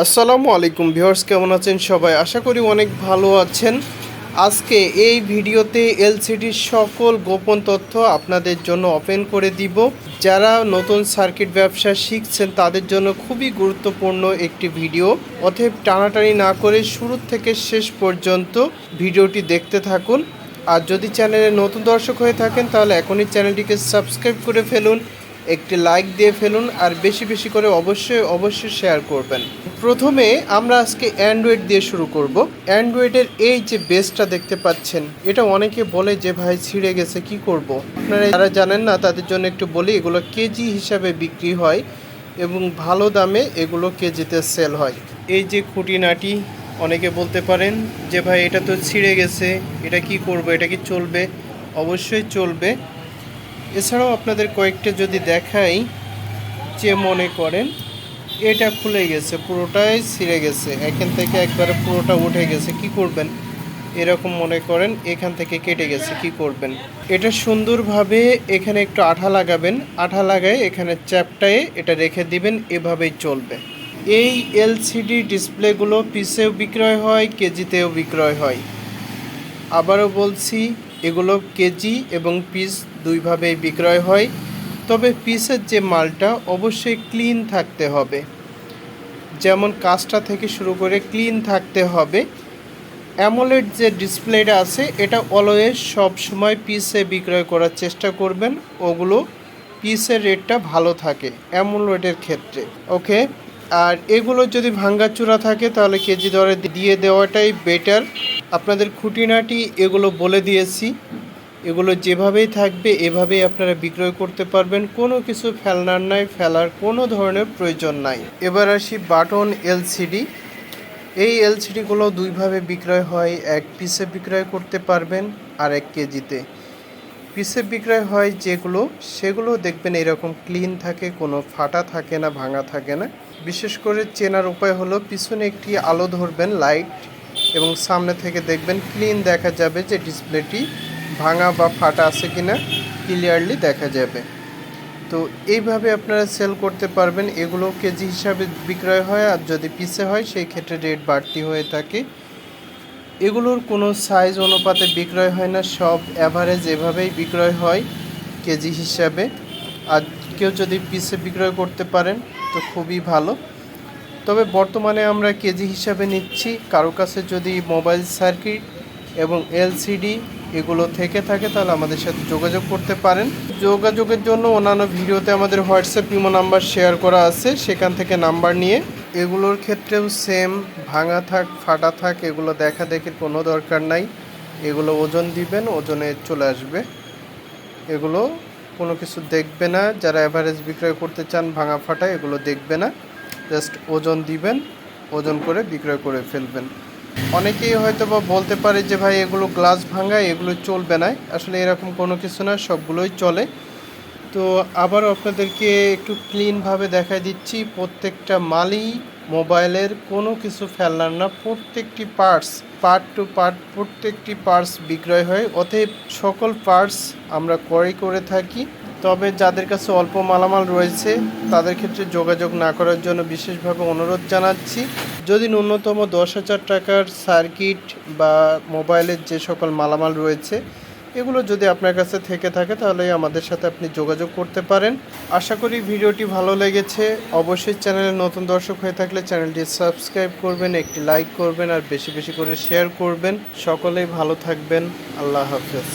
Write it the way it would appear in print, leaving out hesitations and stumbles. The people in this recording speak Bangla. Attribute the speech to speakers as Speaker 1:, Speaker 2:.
Speaker 1: আসসালামু আলাইকুম ভিউয়ার্স, কেমন আছেন সবাই? আশা করি অনেক ভালো আছেন। আজকে এই ভিডিওতে এলসিডির সকল গোপন তথ্য আপনাদের জন্য ওপেন করে দিব। যারা নতুন সার্কিট ব্যবসা শিখছেন তাদের জন্য খুবই গুরুত্বপূর্ণ একটি ভিডিও। অতএব টানাটানি না করে শুরু থেকে শেষ পর্যন্ত ভিডিওটি দেখতে থাকুন। আর যদি চ্যানেলে নতুন দর্শক হয়ে থাকেন তাহলে এখনই চ্যানেলটিকে সাবস্ক্রাইব করে ফেলুন, একটি লাইক দিয়ে ফেলুন, আর বেশি বেশি করে অবশ্যই শেয়ার করবেন। প্রথমে আমরা আজকে অ্যান্ড্রয়েড দিয়ে শুরু করব। অ্যান্ড্রয়েডের এই যে বেসটা দেখতে পাচ্ছেন, এটা অনেকে বলে যে ভাই ছিঁড়ে গেছে, কি করব। আপনারা যারা জানেন না তাদের জন্য একটু বলি, এগুলো কেজি হিসাবে বিক্রি হয় এবং ভালো দামে এগুলো কেজিতে সেল হয়। এই যে খুঁটিনাটি, অনেকে বলতে পারেন যে ভাই এটা তো ছিঁড়ে গেছে, এটা কি করব, এটা কি চলবে? অবশ্যই চলবে। এছাড়াও আপনাদের কয়েকটা যদি দেখাই, যে মনে করেন এটা খুলে গেছে, পুরোটাই ছিঁড়ে গেছে, এখান থেকে একবারে পুরোটা উঠে গেছে, কি করবেন? এরকম মনে করেন এখান থেকে কেটে গেছে, কি করবেন? এটা সুন্দরভাবে এখানে একটু আঠা লাগাবেন, আঠা লাগায় এখানে চ্যাপটায় এটা রেখে দিবেন, এভাবেই চলবে। এই এলসিডি ডিসপ্লেগুলো পিসেও বিক্রয় হয়, কেজিতেও বিক্রয় হয়। আবারও বলছি, এগুলো কেজি এবং পিস দুইভাবেই বিক্রয় হয়। তবে পিসের যে মালটা অবশ্যই ক্লিন থাকতে হবে, যেমন কাজটা থেকে শুরু করে ক্লিন থাকতে হবে। অ্যামোলেড যে ডিসপ্লেটা আছে এটা অলওয়েজ সবসময় পিসে বিক্রয় করার চেষ্টা করবেন, ওগুলো পিসের রেটটা ভালো থাকে অ্যামোলেডের ক্ষেত্রে। ওকে, আর এগুলো যদি ভাঙ্গাচুরা থাকে তাহলে কেজি দরে দিয়ে দেওয়াটাই বেটার। আপনাদের খুঁটিনাটি এগুলো বলে দিয়েছি, এগুলো যেভাবেই থাকবে এভাবেই আপনারা বিক্রয় করতে পারবেন, কোনো কিছু ফেলনার নাই, ফেলার কোনো ধরনের প্রয়োজন নাই। এবার আসি বাটন এলসিডি। এই এলসিডিগুলো দুইভাবে বিক্রয় হয়, এক পিসে বিক্রয় করতে পারবেন আর এক কেজিতে। পিসে বিক্রয় হয় যেগুলো, সেগুলো দেখবেন এরকম ক্লিন থাকে, কোনো ফাটা থাকে না, ভাঙা থাকে না। বিশেষ করে চেনার উপায় হলো পিছনে একটি আলো ধরবেন, লাইট, এবং সামনে থেকে দেখবেন ক্লিন দেখা যাবে যে ডিসপ্লেটি ভাঙা বা ফাটা আছে কিনা ক্লিয়ারলি দেখা যাবে। তো এইভাবে আপনারা সেল করতে পারবেন। এগুলো কেজি হিসাবে বিক্রয় হয়, আর যদি পিসে হয় সেই ক্ষেত্রে রেট বাড়তি হয়ে থাকে। এগুলোর কোনো সাইজ অনুপাতে বিক্রয় হয় না, সব অ্যাভারেজ এভাবেই বিক্রয় হয় কেজি হিসাবে। আর কেউ যদি পিসে বিক্রয় করতে পারেন তো খুবই ভালো। তবে বর্তমানে আমরা কেজি হিসাবে নিচ্ছি। কারো কাছে যদি মোবাইল সার্কিট এবং এলসিডি এগুলো থেকে থাকে তাহলে আমাদের সাথে যোগাযোগ করতে পারেন। যোগাযোগের জন্য অন্যান্য ভিডিওতে আমাদের হোয়াটসঅ্যাপ ইমো নাম্বার শেয়ার করা আছে, সেখান থেকে নাম্বার নিয়ে। এগুলোর ক্ষেত্রেও সেম, ভাঙা থাক ফাটা থাক এগুলো দেখা দেখির কোনো দরকার নাই। এগুলো ওজন দিবেন, ওজনে চলে আসবে। এগুলো কোনো কিছু দেখবে না, যারা অ্যাভারেজ বিক্রয় করতে চান ভাঙা ফাটা এগুলো দেখবে না, জাস্ট ওজন দিবেন, ওজন করে বিক্রয় করে ফেলবেন। অনেকেই হয়তো বা বলতে পারে যে ভাই এগুলো গ্লাস ভাঙা, এগুলো চলবে না। আসলে এরকম কোনো কিছু না, সবগুলোই চলে। তো আবারও আপনাদেরকে একটু ক্লিনভাবে দেখাই দিচ্ছি। প্রত্যেকটা মালই মোবাইলের কোনো কিছু ফেলনার না, প্রত্যেকটি পার্ট টু পার্ট প্রত্যেকটি পার্টস বিক্রয় হয়। অতএব সকল পার্টস আমরা ক্রয় করে থাকি। তবে যাদের কাছে অল্প মালামাল রয়েছে তাদের ক্ষেত্রে যোগাযোগ না করার জন্য বিশেষভাবে অনুরোধ জানাচ্ছি। যদি ন্যূনতম 10,000 টাকার সার্কিট বা মোবাইলের যে সকল মালামাল রয়েছে এগুলো যদি আপনার কাছে থেকে থাকে তাহলে আমাদের সাথে আপনি যোগাযোগ করতে পারেন। আশা করি ভিডিওটি ভালো লেগেছে। অবশ্যই চ্যানেলে নতুন দর্শক হয়ে থাকলে চ্যানেলটি সাবস্ক্রাইব করবেন, একটি লাইক করবেন, আর বেশি বেশি করে শেয়ার করবেন। সকলেই ভালো থাকবেন। আল্লাহ হাফেজ।